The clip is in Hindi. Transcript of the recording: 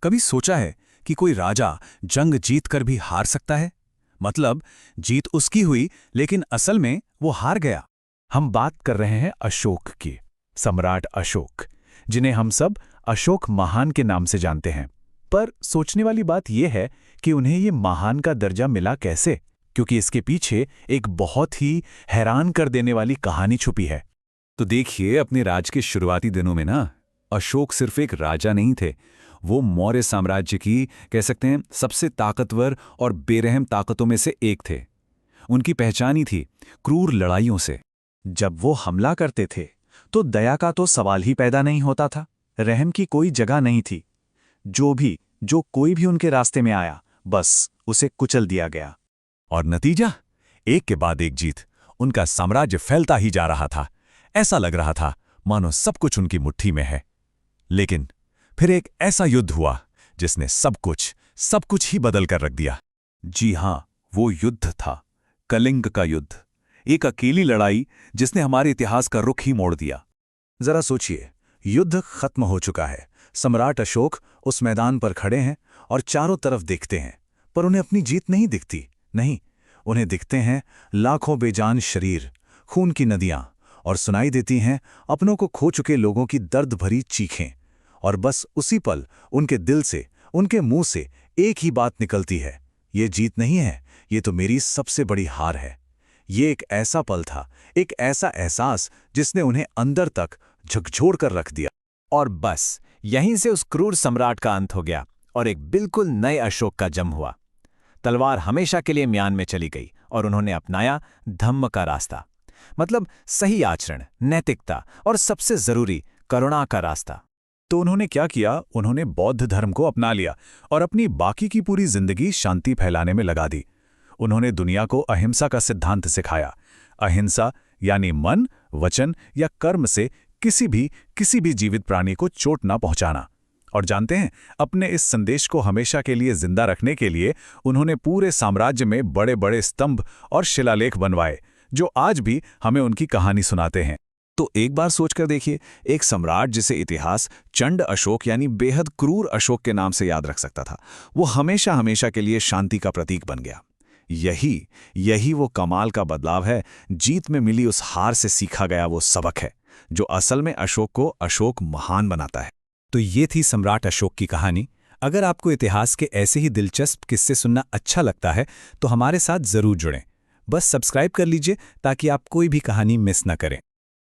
कभी सोचा है कि कोई राजा जंग जीत कर भी हार सकता है? मतलब जीत उसकी हुई लेकिन असल में वो हार गया। हम बात कर रहे हैं अशोक की, सम्राट अशोक, जिन्हें हम सब अशोक महान के नाम से जानते हैं। पर सोचने वाली बात यह है कि उन्हें ये महान का दर्जा मिला कैसे, क्योंकि इसके पीछे एक बहुत ही हैरान कर देने वाली कहानी छुपी है। तो देखिए, अपने राज के शुरुआती दिनों में ना, अशोक सिर्फ एक राजा नहीं थे। वो मौर्य साम्राज्य की, कह सकते हैं, सबसे ताकतवर और बेरहम ताकतों में से एक थे। उनकी पहचान ही थी क्रूर लड़ाइयों से। जब वो हमला करते थे तो दया का तो सवाल ही पैदा नहीं होता था, रहम की कोई जगह नहीं थी। जो कोई भी उनके रास्ते में आया, बस उसे कुचल दिया गया। और नतीजा, एक के बाद एक जीत। उनका साम्राज्य फैलता ही जा रहा था। ऐसा लग रहा था मानो सब कुछ उनकी मुट्ठी में है। लेकिन फिर एक ऐसा युद्ध हुआ जिसने सब कुछ ही बदल कर रख दिया। जी हां, वो युद्ध था कलिंग का युद्ध। एक अकेली लड़ाई जिसने हमारे इतिहास का रुख ही मोड़ दिया। जरा सोचिए, युद्ध खत्म हो चुका है। सम्राट अशोक उस मैदान पर खड़े हैं और चारों तरफ देखते हैं, पर उन्हें अपनी जीत नहीं दिखती। नहीं, उन्हें दिखते हैं लाखों बेजान शरीर, खून की नदियां, और सुनाई देती हैं अपनों को खो चुके लोगों की दर्द भरी चीखें। और बस उसी पल उनके दिल से, उनके मुंह से एक ही बात निकलती है, ये जीत नहीं है, ये तो मेरी सबसे बड़ी हार है। ये एक ऐसा पल था, एक ऐसा एहसास जिसने उन्हें अंदर तक झकझोर कर रख दिया। और बस यहीं से उस क्रूर सम्राट का अंत हो गया और एक बिल्कुल नए अशोक का जन्म हुआ। तलवार हमेशा के लिए म्यान में चली गई और उन्होंने अपनाया धम्म का रास्ता, मतलब सही आचरण, नैतिकता और सबसे जरूरी करुणा का रास्ता। तो उन्होंने क्या किया? उन्होंने बौद्ध धर्म को अपना लिया और अपनी बाकी की पूरी जिंदगी शांति फैलाने में लगा दी। उन्होंने दुनिया को अहिंसा का सिद्धांत सिखाया। अहिंसा यानी मन, वचन या कर्म से किसी भी जीवित प्राणी को चोट ना पहुंचाना। और जानते हैं, अपने इस संदेश को हमेशा के लिए जिंदा रखने के लिए उन्होंने पूरे साम्राज्य में बड़े बड़े स्तंभ और शिलालेख बनवाए, जो आज भी हमें उनकी कहानी सुनाते हैं। तो एक बार सोचकर देखिए, एक सम्राट जिसे इतिहास चंड अशोक यानी बेहद क्रूर अशोक के नाम से याद रख सकता था, वो हमेशा हमेशा के लिए शांति का प्रतीक बन गया। यही वो कमाल का बदलाव है। जीत में मिली उस हार से सीखा गया वो सबक है, जो असल में अशोक को अशोक महान बनाता है। तो ये थी सम्राट अशोक की कहानी। अगर आपको इतिहास के ऐसे ही दिलचस्प किस्से सुनना अच्छा लगता है तो हमारे साथ जरूर जुड़ें। बस सब्सक्राइब कर लीजिए ताकि आप कोई भी कहानी मिस न करें।